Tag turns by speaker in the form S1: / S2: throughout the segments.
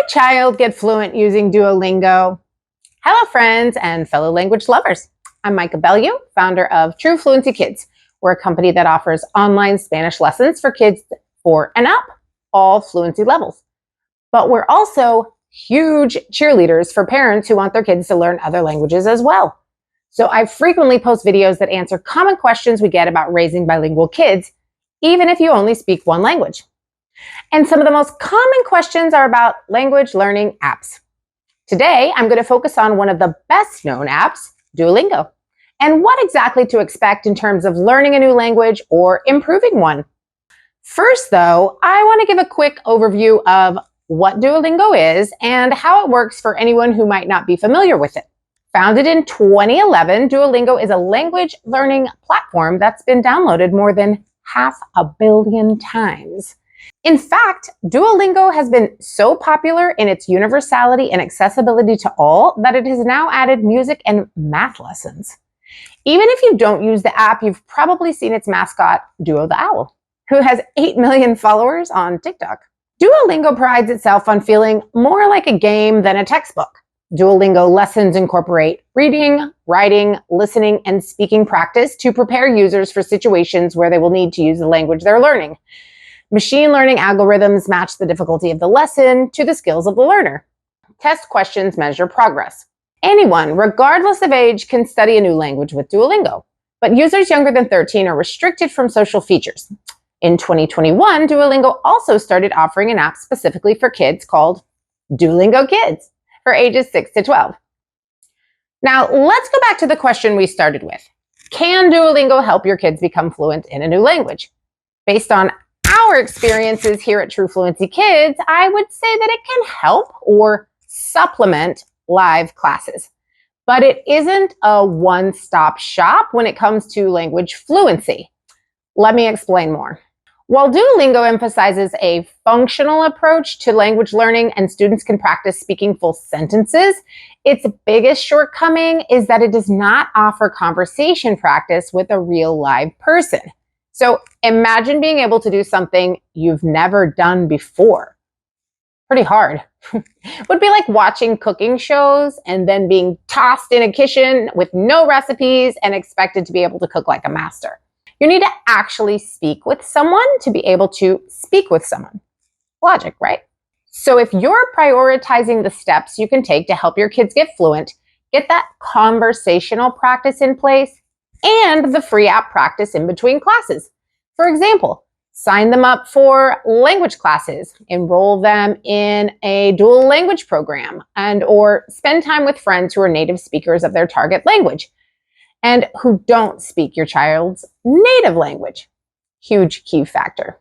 S1: child get fluent using Duolingo? Hello, friends and fellow language lovers. I'm Micah Bellieu, founder of True Fluency Kids. We're a company that offers online Spanish lessons for kids 4 and up, all fluency levels. But we're also huge cheerleaders for parents who want their kids to learn other languages as well. So I frequently post videos that answer common questions we get about raising bilingual kids, even if you only speak one language. And some of the most common questions are about language learning apps. Today, I'm going to focus on one of the best known apps, Duolingo, and what exactly to expect in terms of learning a new language or improving one. First, though, I want to give a quick overview of what Duolingo is and how it works for anyone who might not be familiar with it. Founded in 2011, Duolingo is a language learning platform that's been downloaded more than 500 million times. In fact, Duolingo has been so popular in its universality and accessibility to all that it has now added music and math lessons. Even if you don't use the app, you've probably seen its mascot, Duo the Owl, who has 8 million followers on TikTok. Duolingo prides itself on feeling more like a game than a textbook. Duolingo lessons incorporate reading, writing, listening, and speaking practice to prepare users for situations where they will need to use the language they're learning. Machine learning algorithms match the difficulty of the lesson to the skills of the learner. Test questions measure progress. Anyone, regardless of age, can study a new language with Duolingo, but users younger than 13 are restricted from social features. In 2021, Duolingo also started offering an app specifically for kids called Duolingo Kids for ages 6 to 12. Now, let's go back to the question we started with. Can Duolingo help your kids become fluent in a new language? Based on our experiences here at True Fluency Kids, I would say that it can help or supplement live classes. But it isn't a one-stop shop when it comes to language fluency. Let me explain more. While Duolingo emphasizes a functional approach to language learning and students can practice speaking full sentences, its biggest shortcoming is that it does not offer conversation practice with a real live person. So imagine being able to do something you've never done before. Pretty hard. Would be like watching cooking shows and then being tossed in a kitchen with no recipes and expected to be able to cook like a master. You need to actually speak with someone to be able to speak with someone. Logic, right? So if you're prioritizing the steps you can take to help your kids get fluent, get that conversational practice in place, and the free app practice in between classes. For example, sign them up for language classes, enroll them in a dual language program, or spend time with friends who are native speakers of their target language and who don't speak your child's native language. Huge key factor.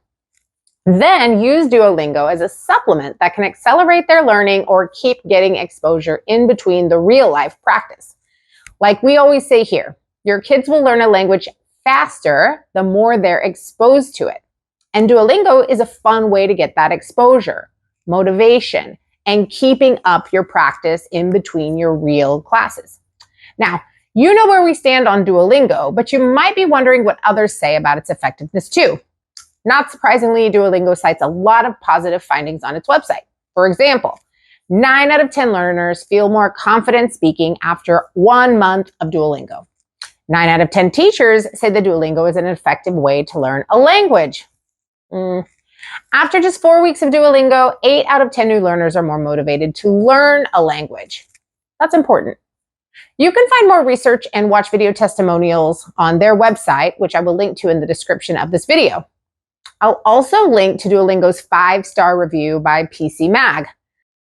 S1: Then use Duolingo as a supplement that can accelerate their learning or keep getting exposure in between the real life practice. Like we always say here, your kids will learn a language faster the more they're exposed to it. And Duolingo is a fun way to get that exposure, motivation, and keeping up your practice in between your real classes. Now, you know where we stand on Duolingo, but you might be wondering what others say about its effectiveness too. Not surprisingly, Duolingo cites a lot of positive findings on its website. For example, 9 out of 10 learners feel more confident speaking after 1 month of Duolingo. 9 out of 10 teachers say that Duolingo is an effective way to learn a language. After just 4 weeks of Duolingo, 8 out of 10 new learners are more motivated to learn a language. That's important. You can find more research and watch video testimonials on their website, which I will link to in the description of this video. I'll also link to Duolingo's 5-star review by PC Mag.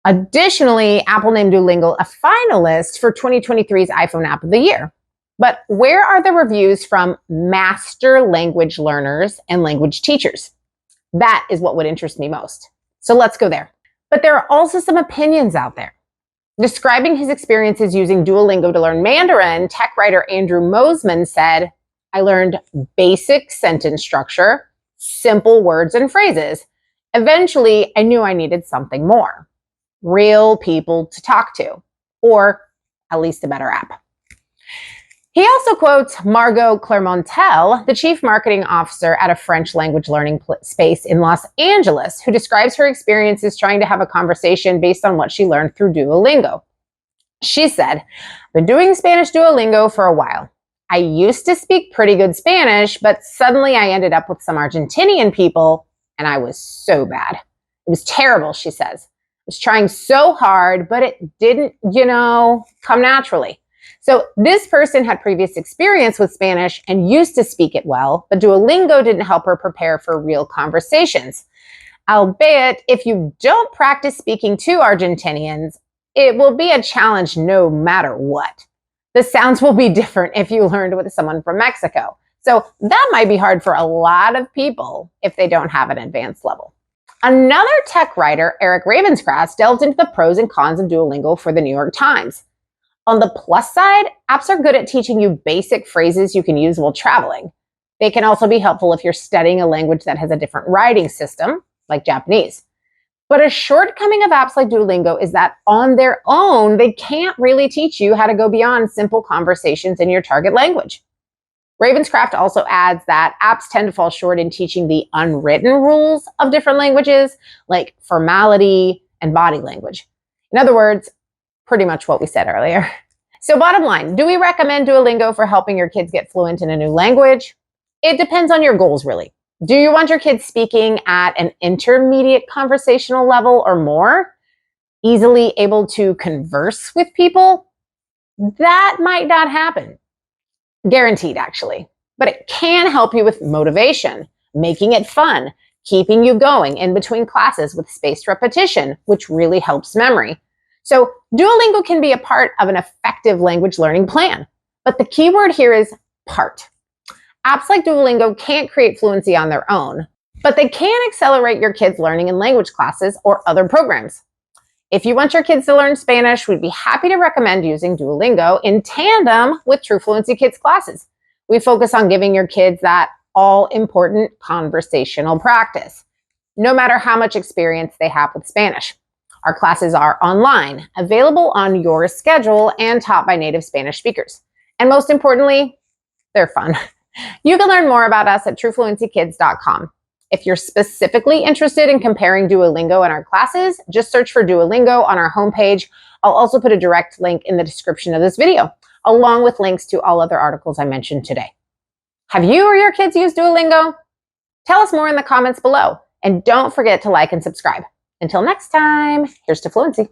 S1: Additionally, Apple named Duolingo a finalist for 2023's iPhone App of the Year. But where are the reviews from master language learners and language teachers? That is what would interest me most. So let's go there. But there are also some opinions out there. Describing his experiences using Duolingo to learn Mandarin, tech writer Andrew Mosman said, "I learned basic sentence structure, simple words and phrases. Eventually, I knew I needed something more. Real people to talk to, or at least a better app." He also quotes Margot Clermontel, the chief marketing officer at a French language learning space in Los Angeles, who describes her experiences trying to have a conversation based on what she learned through Duolingo. She said, "I've been doing Spanish Duolingo for a while. I used to speak pretty good Spanish, but suddenly I ended up with some Argentinian people, and I was so bad. It was terrible," she says. "I was trying so hard, but it didn't, come naturally." So this person had previous experience with Spanish and used to speak it well, but Duolingo didn't help her prepare for real conversations. Albeit, if you don't practice speaking to Argentinians, it will be a challenge no matter what. The sounds will be different if you learned with someone from Mexico. So that might be hard for a lot of people if they don't have an advanced level. Another tech writer, Eric Ravenscraft, delved into the pros and cons of Duolingo for the New York Times. On the plus side, apps are good at teaching you basic phrases you can use while traveling. They can also be helpful if you're studying a language that has a different writing system, like Japanese. But a shortcoming of apps like Duolingo is that on their own, they can't really teach you how to go beyond simple conversations in your target language. Ravenscraft also adds that apps tend to fall short in teaching the unwritten rules of different languages, like formality and body language. In other words, pretty much what we said earlier. So bottom line, do we recommend Duolingo for helping your kids get fluent in a new language? It depends on your goals, really. Do you want your kids speaking at an intermediate conversational level or more? Easily able to converse with people? That might not happen. Guaranteed, actually. But it can help you with motivation, making it fun, keeping you going in between classes with spaced repetition, which really helps memory. So Duolingo can be a part of an effective language learning plan. But the key word here is part. Apps like Duolingo can't create fluency on their own, but they can accelerate your kids' learning in language classes or other programs. If you want your kids to learn Spanish, we'd be happy to recommend using Duolingo in tandem with True Fluency Kids classes. We focus on giving your kids that all-important conversational practice, no matter how much experience they have with Spanish. Our classes are online, available on your schedule, and taught by native Spanish speakers. And most importantly, they're fun. You can learn more about us at TrueFluencyKids.com. If you're specifically interested in comparing Duolingo and our classes, just search for Duolingo on our homepage. I'll also put a direct link in the description of this video, along with links to all other articles I mentioned today. Have you or your kids used Duolingo? Tell us more in the comments below. And don't forget to like and subscribe. Until next time, here's to fluency.